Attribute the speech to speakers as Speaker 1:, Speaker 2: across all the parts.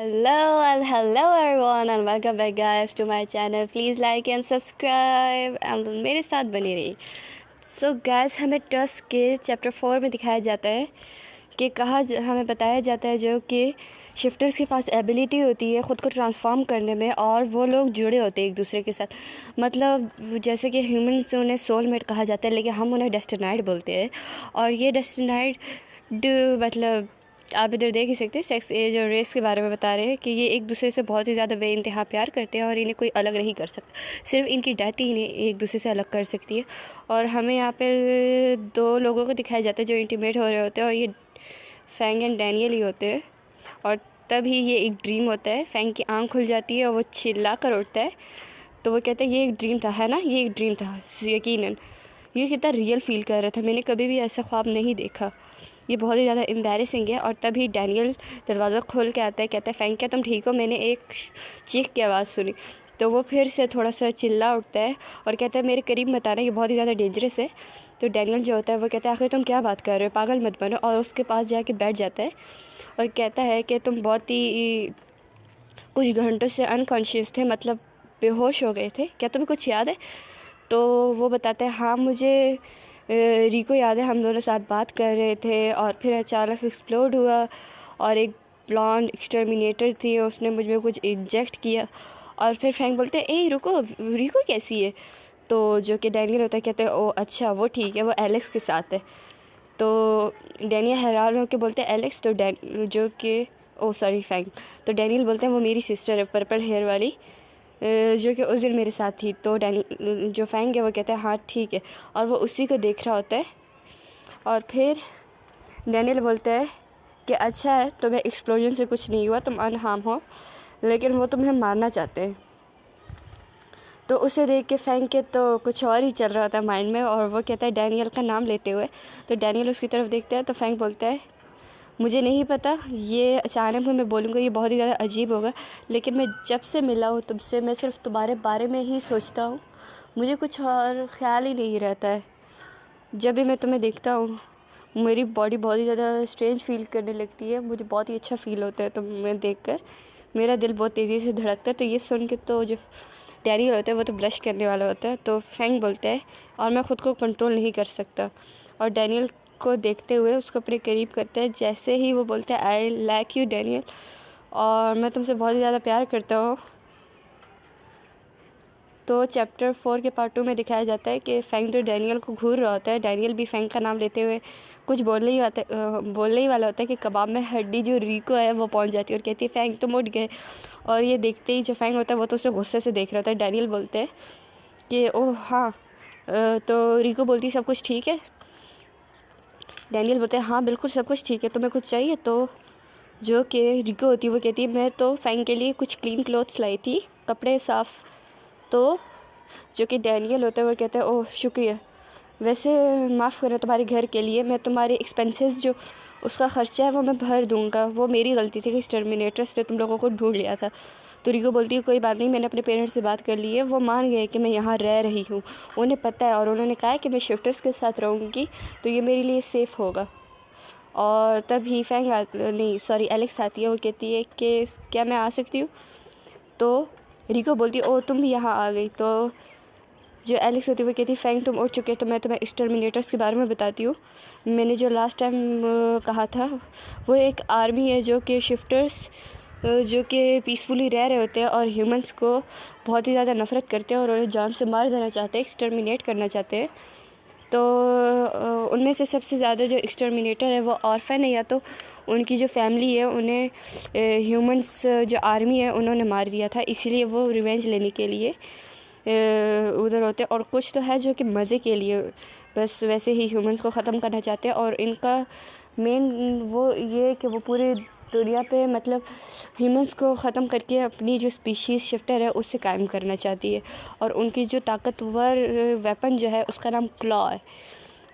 Speaker 1: Hello everyone and welcome back guys to my channel. Please like and subscribe and मेरे साथ बने रहिए. So guys, हमें trust के चैप्टर 4 में दिखाया जाता है कि हमें बताया जाता है जो कि शिफ्टर्स के पास एबिलिटी होती है ख़ुद को ट्रांसफॉर्म करने में, और वो लोग जुड़े होते हैं एक दूसरे के साथ. मतलब जैसे कि ह्यूमंस उन्हें सोलमेट कहा जाता है, लेकिन हम उन्हें डेस्टिनाइड बोलते हैं. और ये डेस्टिनाइड मतलब आप इधर देख ही सकते हैं, सेक्स, एज और रेस के बारे में बता रहे हैं कि ये एक दूसरे से बहुत ही ज़्यादा बेइंतहा प्यार करते हैं और इन्हें कोई अलग नहीं कर सकता. सिर्फ इनकी डेथ ही इन्हें एक दूसरे से अलग कर सकती है. और हमें यहाँ पे दो लोगों को दिखाया जाता है जो इंटीमेट हो रहे होते हैं, और ये फैंग एंड डैनियल ही होते हैं. और तभी ये एक ड्रीम होता है. फैंग की आँख खुल जाती है और वो चिल्ला कर उठता है. तो वो कहता है ये एक ड्रीम था, है ना, ये एक ड्रीम था. यकीनन ये कितना रियल फील कर रहा था, मैंने कभी भी ऐसा ख्वाब नहीं देखा. ये बहुत ही ज़्यादा एम्बैरेसिंग है. और तभी डैनियल दरवाज़ा खोल के आता है, कहता है फैंग क्या तुम ठीक हो, मैंने एक चीख की आवाज़ सुनी. तो वो फिर से थोड़ा सा चिल्ला उठता है और कहता है मेरे करीब मत आना, ये बहुत ही ज़्यादा डेंजरस है. तो डैनियल जो होता है वो कहता है आखिर तुम क्या बात कर रहे हो, पागल मत बनो. और उसके पास जाके बैठ जाता है और कहता है कि तुम बहुत ही कुछ घंटों से अनकॉन्शियस थे, मतलब बेहोश हो गए थे, क्या तुम्हें कुछ याद है. तो वो बताता है हाँ मुझे रिको याद है, हम दोनों साथ बात कर रहे थे और फिर अचानक एक्सप्लोड हुआ और एक ब्लॉन्ड एक्सटर्मिनेटर थी, उसने मुझ में कुछ इंजेक्ट किया. और फिर फ्रैंक बोलते हैं ए रुको, रिको कैसी है. तो जो कि डैनियल होता है कहते हैं ओ अच्छा वो ठीक है, वो एलेक्स के साथ है. तो डैनियल हैरान होकर बोलते हैं एलेक्स. तो जो कि ओ सॉरी फैंक. तो डैनियल बोलते हैं वो मेरी सिस्टर है, पर्पल हेयर वाली, जो कि उस दिन मेरे साथ थी. तो डैनियल जो फैंग है वो कहता है हाँ ठीक है, और वो उसी को देख रहा होता है. और फिर डैनियल बोलता है कि अच्छा है तुम्हें एक्सप्लोजन से कुछ नहीं हुआ, तुम अनहार्म हो, लेकिन वो तुम्हें मारना चाहते हैं. तो उसे देख के फैंग के तो कुछ और ही चल रहा था माइंड में, और वो कहता है डैनियल का नाम लेते हुए. तो डैनियल उसकी तरफ देखता है. तो फैंग बोलता है मुझे नहीं पता, ये अचानक मैं बोलूँगा ये बहुत ही ज़्यादा अजीब होगा, लेकिन मैं जब से मिला हूँ तब से मैं सिर्फ तुम्हारे बारे में ही सोचता हूँ, मुझे कुछ और ख्याल ही नहीं रहता है. जब भी मैं तुम्हें देखता हूँ मेरी बॉडी बहुत ही ज़्यादा स्ट्रेंज फील करने लगती है, मुझे बहुत ही अच्छा फील होता है तुम्हें देख कर, मेरा दिल बहुत तेज़ी से धड़कता है. तो ये सुन के तो जो डैनियल होता है वो तो ब्लश करने वाला होता है. तो फैंग बोलता है और मैं ख़ुद को कंट्रोल नहीं कर सकता, और डैनियल को देखते हुए उसको अपने करीब करता है. जैसे ही वो बोलता है आई लाइक यू डैनियल, और मैं तुमसे बहुत ही ज़्यादा प्यार करता हूँ. तो चैप्टर 4 के पार्ट 2 में दिखाया जाता है कि फैंग तो डैनियल को घूर रहा होता है. डैनियल भी फैंग का नाम लेते हुए कुछ बोलने ही वाला होता है कि कबाब में हड्डी जो रिको है वो पहुंच जाती है और कहती है फैंग तुम उठ गए. और ये देखते ही जो फैंग होता है वो तो उसे गुस्से से देख रहा होता है. डैनियल बोलते हैं कि ओह हाँ. तो रिको बोलती है सब कुछ ठीक है. डैनियल बोलते हैं हाँ बिल्कुल सब कुछ ठीक है, तुम्हें कुछ चाहिए. तो जो कि रिको होती है वो कहती है मैं तो फैंग के लिए कुछ क्लीन क्लोथ्स लाई थी, कपड़े साफ़. तो जो कि डैनियल होता है वो कहता है ओह शुक्रिया, वैसे माफ़ करो तुम्हारे घर के लिए, मैं तुम्हारे एक्सपेंसेस जो उसका ख़र्चा है वो मैं भर दूँगा, वो मेरी गलती थी कि इस टर्मिनेटर्स ने तुम लोगों को ढूंढ लिया था. तो रिको बोलती है कोई बात नहीं, मैंने अपने पेरेंट्स से बात कर ली है, वो मान गए कि मैं यहाँ रह रही हूँ, उन्हें पता है, और उन्होंने कहा है कि मैं शिफ्टर्स के साथ रहूँगी तो ये मेरे लिए सेफ़ होगा. और तभी एलेक्स आती है. वो कहती है कि क्या मैं आ सकती हूँ. तो रिको बोलती है ओ तुम भी यहाँ आ गई. तो जो एलेक्स होती है वो कहती है फैंग तुम उठ चुके, तो मैं तुम्हें एक्सटर्मिनेटर्स के बारे में बताती हूँ. मैंने जो लास्ट टाइम कहा था वो एक आर्मी है जो कि शिफ्टर्स जो कि पीसफुली रह रहे होते हैं और ह्यूमंस को बहुत ही ज़्यादा नफ़रत करते हैं और उन्हें जान से मार देना चाहते हैं, एक्सटर्मिनेट करना चाहते हैं. तो उनमें से सबसे ज़्यादा जो एक्सटर्मिनेटर है वो ऑर्फन है, या तो उनकी जो फैमिली है उन्हें ह्यूमंस जो आर्मी है उन्होंने मार दिया था, इसीलिए वो रिवेंज लेने के लिए उधर होते हैं. और कुछ तो है जो कि मज़े के लिए बस वैसे ही ह्यूमंस को ख़त्म करना चाहते हैं, और इनका मेन वो ये कि वो पूरे दुनिया पे मतलब ह्यूमंस को ख़त्म करके अपनी जो स्पीशीज़ शिफ्टर है उससे कायम करना चाहती है. और उनकी जो ताकतवर वेपन जो है उसका नाम क्लॉ है.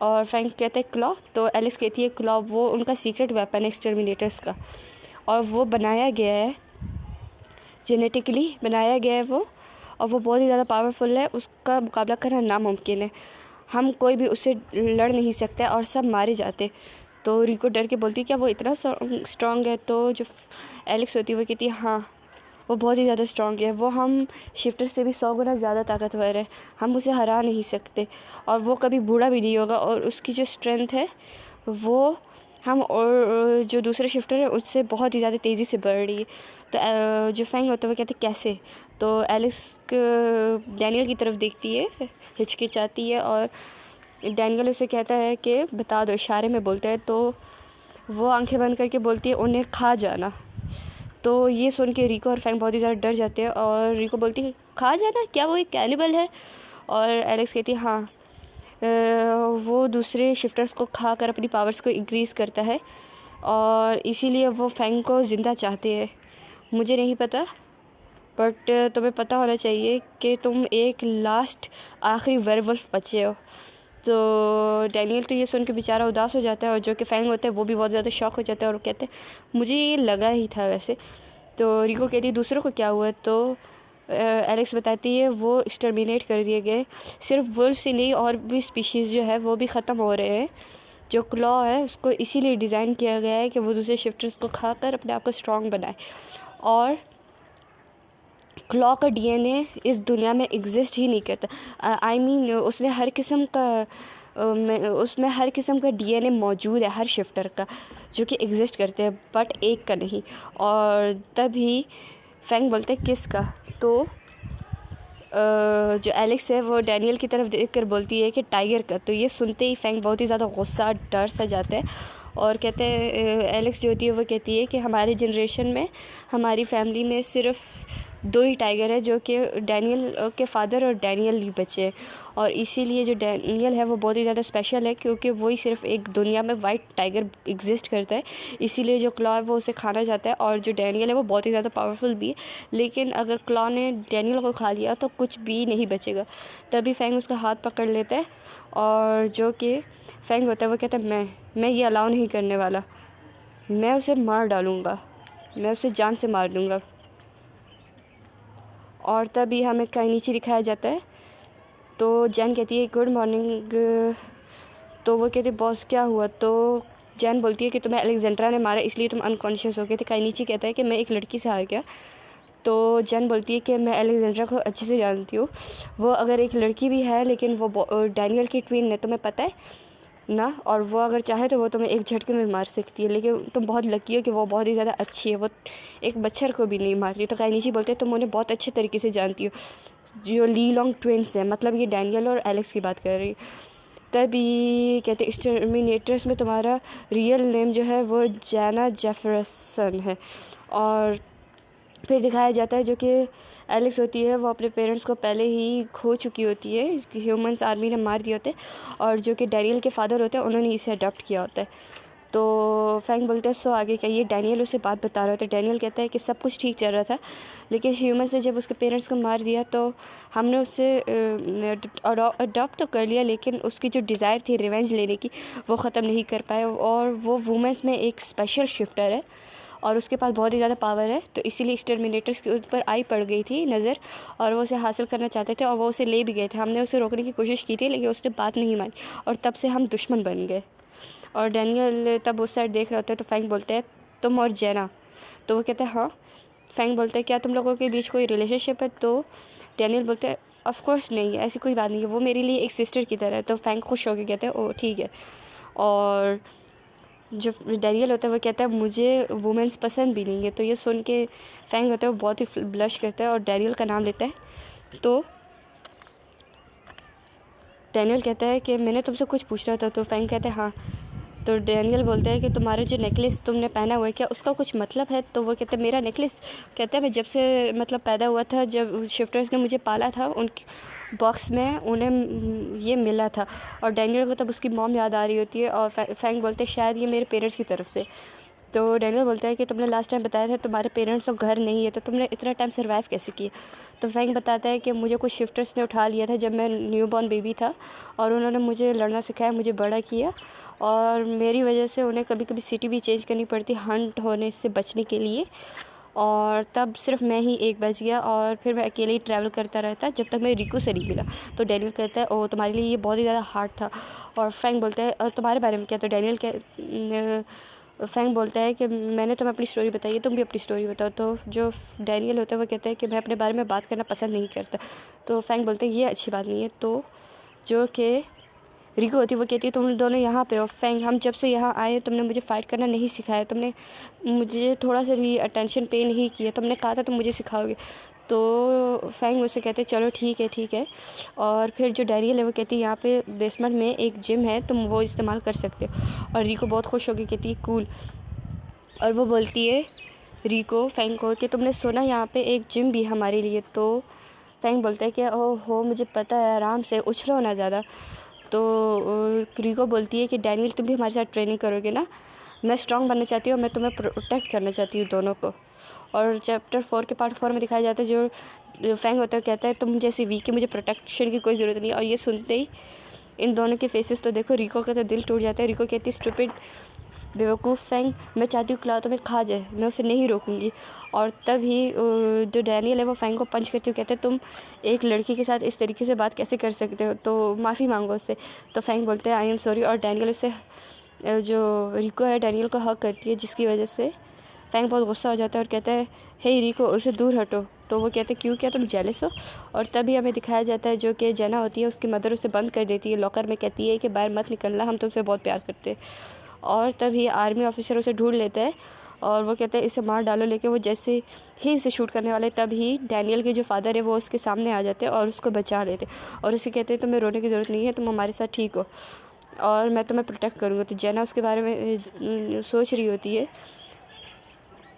Speaker 1: और फ्रैंक कहते हैं क्लॉ, तो एलिस कहती है क्लॉ वो उनका सीक्रेट वेपन है एक्सटर्मिनेटर्स का, और वो बनाया गया है जेनेटिकली बनाया गया है वो, और वो बहुत ही ज़्यादा पावरफुल है, उसका मुकाबला करना नामुमकिन है, हम कोई भी उससे लड़ नहीं सकते और सब मारे जाते. तो रिको डर के बोलती क्या वो इतना स्ट्रॉन्ग है. तो जो एलेक्स होती है वो कहती है हाँ वो बहुत ही ज़्यादा स्ट्रॉन्ग है, वो हम शिफ्टर से भी 100 गुना ज़्यादा ताकतवर है, हम उसे हरा नहीं सकते और वो कभी बूढ़ा भी नहीं होगा और उसकी जो स्ट्रेंथ है वो हम और जो दूसरे शिफ्टर है उससे बहुत ही ज़्यादा तेज़ी से बढ़ रही है। तो जो फैंग होता है वो कहते कैसे, तो एलिस डैनियल की तरफ देखती है, हिचकिचाती है और डैनियल उसे कहता है कि बता दो, इशारे में बोलता है। तो वो आंखें बंद करके बोलती है उन्हें खा जाना। तो ये सुन के रिको और फैंग बहुत ही ज़्यादा डर जाते हैं और रिको बोलती है खा जाना, क्या वो एक कैनिबल है? और एलेक्स कहती है हाँ वो दूसरे शिफ्टर्स को खा कर अपनी पावर्स को इंक्रीज़ करता है और इसीलिए वो फैंग को ज़िंदा चाहते हैं। मुझे नहीं पता बट तुम्हें पता होना चाहिए कि तुम एक लास्ट आखिरी वेयरवुल्फ बचे हो। तो डैनियल तो ये सुन के बेचारा उदास हो जाता है और जो कि फैंग होते हैं वो भी बहुत ज़्यादा शॉक हो जाता है और वो कहते हैं मुझे ये लगा ही था वैसे। तो रिको कहती है दूसरों को क्या हुआ? तो एलेक्स बताती है वो एक्सटर्मिनेट कर दिए गए, सिर्फ वुल्फ ही नहीं और भी स्पीशीज़ जो है वो भी ख़त्म हो रहे हैं। जो क्लॉ है उसको इसीलिए डिज़ाइन किया गया है कि वो दूसरे शिफ्टर्स को खाकर अपने आप को स्ट्रॉन्ग बनाए और क्लॉ का डीएनए इस दुनिया में एग्जिस्ट ही नहीं करता। आई मीन उसने हर किस्म का उसमें हर किस्म का डीएनए मौजूद है हर शिफ्टर का जो कि एग्जिस्ट करते हैं बट एक का नहीं। और तभी फैंग बोलते हैं किसका? तो जो एलेक्स है वो डैनियल की तरफ देख कर बोलती है कि टाइगर का। तो ये सुनते ही फैंग बहुत ही ज़्यादा गुस्सा डर सा जाता है और कहते हैं एलेक्स जो होती है वो कहती है कि हमारे जनरेशन में हमारी फैमिली में सिर्फ 2 ही टाइगर है जो कि डैनियल के फादर और डैनियल ही बचे और इसीलिए जो डैनियल है वो बहुत ही ज़्यादा स्पेशल है क्योंकि वही सिर्फ एक दुनिया में वाइट टाइगर एग्जिस्ट करता है। इसीलिए जो क्लॉ है वो उसे खाना चाहता है और जो डैनियल है वो बहुत ही ज़्यादा पावरफुल भी है, लेकिन अगर क्लॉ ने डैनियल को खा लिया तो कुछ भी नहीं बचेगा। तभी फैंग उसका हाथ पकड़ लेता है और जो कि फैंग होता है वो कहता है मैं ये अलाउ नहीं करने वाला, मैं उसे मार डालूँगा, मैं उसे जान से मार दूँगा। और तभी हमें कहीं नीचे दिखाया जाता है। तो जैन कहती है गुड मॉर्निंग। तो वो कहती है बॉस क्या हुआ? तो जैन बोलती है कि तुम्हें अलेक्जेंड्रा ने मारा इसलिए तुम अनकॉन्शियस हो गए थे। काइनीची कहता है कि मैं एक लड़की से हार गया। तो जैन बोलती है कि मैं अलेक्जेंड्रा को अच्छे से जानती हूँ, वो अगर एक लड़की भी है लेकिन वो डैनियल की ट्विन है, तुम्हें पता है ना, और वो अगर चाहे तो वो तुम्हें एक झटके में मार सकती है, लेकिन तुम बहुत लकी हो कि वो बहुत ही ज़्यादा अच्छी है, वो एक बच्चर को भी नहीं मारती। तो काइनीची बोलते हैं तुम उन्हें बहुत अच्छे तरीके से जानती हो, जो ली लॉन्ग ट्विन्स है, मतलब ये डैनियल और एलेक्स की बात कर रही। तभी कहते एक्सटर्मिनेटर्स में तुम्हारा रियल नेम जो है वो जैना जेफरसन है। और फिर दिखाया जाता है जो कि एलेक्स होती है वो अपने पेरेंट्स को पहले ही खो चुकी होती है, ह्यूमंस आर्मी ने मार दिए होते हैं और जो कि डैनियल के फादर होते हैं उन्होंने इसे अडॉप्ट किया होता है। तो फैंग बोलते हैं सो आगे क्या? ये डैनियल उसे बात बता रहा होता है। डैनियल कहता है कि सब कुछ ठीक चल रहा था लेकिन ह्यूमन ने जब उसके पेरेंट्स को मार दिया तो हमने उसे अडॉप्ट तो कर लिया लेकिन उसकी जो डिज़ायर थी रिवेंज लेने की वो ख़त्म नहीं कर पाए और वो वुमेंस में एक स्पेशल शिफ्टर है और उसके पास बहुत ही ज़्यादा पावर है। तो इसीलिए एक्सटर्मिनेटर्स के ऊपर आई पड़ गई थी नज़र और वो उसे हासिल करना चाहते थे और वो उसे ले भी गए थे। हमने उसे रोकने की कोशिश की थी लेकिन उसने बात नहीं मानी और तब से हम दुश्मन बन गए। और डैनियल तब उस साइड देख रहे होते हैं। तो फैंग बोलते हैं तुम और जेना? तो वो कहते हैं हाँ। फैंग बोलते हैं क्या तुम लोगों के बीच कोई रिलेशनशिप है? तो डैनियल बोलते हैं ऑफ कोर्स नहीं, ऐसी कोई बात नहीं है, वो मेरे लिए एक सिस्टर की तरह है। तो फैंग खुश होकर कहते हैं ओह ठीक है। और जो डैनियल होता है वो कहता है मुझे वुमेंस पसंद भी नहीं है। तो ये सुन के फैंग होता है वो बहुत ही ब्लश करता है और डैनियल का नाम लेता है। तो डैनियल कहता है कि मैंने तुमसे कुछ पूछ रहा था। तो फैंग कहता है हाँ। तो डैनियल बोलता है कि तुम्हारा जो नेकलेस तुमने पहना हुआ है क्या उसका कुछ मतलब है? तो वो कहता है मेरा नेकलेस? कहता है मैं जब से मतलब पैदा हुआ था, जब शिफ्टर्स ने मुझे पाला था उनके बॉक्स में उन्हें ये मिला था। और डैनियल को तब उसकी मॉम याद आ रही होती है और फैंग बोलते हैं शायद ये मेरे पेरेंट्स की तरफ से। तो डैनियल बोलता है कि तुमने लास्ट टाइम बताया था तुम्हारे पेरेंट्स और घर नहीं है, तो तुमने इतना टाइम सर्वाइव कैसे किया? तो फैंग बताता है कि मुझे कुछ शिफ्टर्स ने उठा लिया था जब मैं न्यू बॉर्न बेबी था और उन्होंने मुझे लड़ना सिखाया, मुझे बड़ा किया और मेरी वजह से उन्हें कभी कभी सिटी भी चेंज करनी पड़ती हंट होने से बचने के लिए। और तब सिर्फ मैं ही एक बच गया और फिर मैं अकेले ही ट्रैवल करता रहता जब तक मैं रिको से नहीं मिला। तो डैनियल कहता है ओह तुम्हारे लिए ये बहुत ही ज़्यादा हार्ड था। और फ्रैंक बोलता है और तुम्हारे बारे में क्या? तो डैनियल फैंग बोलता है कि मैंने तुम्हें अपनी स्टोरी बताई है, तुम भी अपनी स्टोरी बताओ। तो जो डैनियल होता है वो कहता है कि मैं अपने बारे में बात करना पसंद नहीं करता। तो फैंग बोलते हैं ये अच्छी बात नहीं है। तो जो कि रिको होती है वो कहती है तुम दोनों यहाँ पे हो फैंग, हम जब से यहाँ आए तुमने मुझे फ़ाइट करना नहीं सिखाया, तुमने मुझे थोड़ा सा भी अटेंशन पे नहीं किया, तुमने कहा था तुम मुझे सिखाओगे। तो फैंग उससे कहते हैं चलो ठीक है। और फिर जो डैनियल है वो कहती है यहाँ पे बेसमेंट में एक जिम है, तुम वो इस्तेमाल कर सकते हो। और रिको बहुत खुश होकर कहती है कूल। और वो बोलती है रिको फैंग को कि तुमने सुना यहाँ पे एक जिम भी हमारे लिए। तो फैंग बोलता है कि ओह हो मुझे पता है, आराम से उछलो ना ज़्यादा। तो रिको बोलती है कि डैनियल तुम भी हमारे साथ ट्रेनिंग करोगे ना, मैं स्ट्रांग बनना चाहती हूँ, मैं तुम्हें प्रोटेक्ट करना चाहती हूँ दोनों को। और चैप्टर 4 के पार्ट 4 में दिखाया जाता है जो फैंग होता है कहता है तुम जैसी वीक है, मुझे प्रोटेक्शन की कोई ज़रूरत नहीं। और ये सुनते ही इन दोनों के फेसेस तो देखो, रिको का तो दिल टूट जाता है। रिको कहती है स्टूपिड बेवकूफ़ फैंग, मैं चाहती हूँ क्लाउड तुम्हें खा जाए, मैं उसे नहीं रोकूंगी। और तभी जो डैनियल है वो फैंग को पंच करती हुई कहते हैं तुम एक लड़की के साथ इस तरीके से बात कैसे कर सकते हो, तो माफ़ी मांगो उससे। तो फैंग बोलते हैं आई एम सॉरी। और डैनियल उससे जो रिको है डैनियल को हक करती है, जिसकी वजह से फैंग बहुत गुस्सा हो जाता है और कहता है हे रिको उससे दूर हटो। तो वो कहते हैं क्यों, क्या तुम जेलस हो। और तभी हमें दिखाया जाता है जो कि जेना होती है उसकी मदर उसे बंद कर देती है लॉकर में, कहती है कि बाहर मत निकलना, हम तुमसे बहुत प्यार करते हैं। और तभी आर्मी ऑफिसर उसे ढूंढ लेता है और वो कहते हैं इसे मार डालो। लेकिन वो जैसे ही उसे शूट करने वाले तभी डैनियल के जो फादर है वो उसके सामने आ जाते हैं और उसको बचा लेते और उसे कहते हैं तुम्हें रोने की ज़रूरत नहीं है, तुम हमारे साथ ठीक हो और मैं तुम्हें प्रोटेक्ट करूँगा। तो जेना उसके बारे में सोच रही होती है।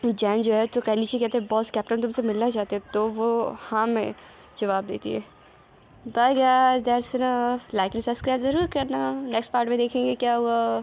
Speaker 1: जैन जो है तो कैनिची कहते हैं बॉस कैप्टन तुमसे मिलना चाहते हैं। तो वो हाँ में जवाब देती है। Bye guys, that's enough. Like and subscribe ज़रूर करना। नेक्स्ट पार्ट में देखेंगे क्या हुआ।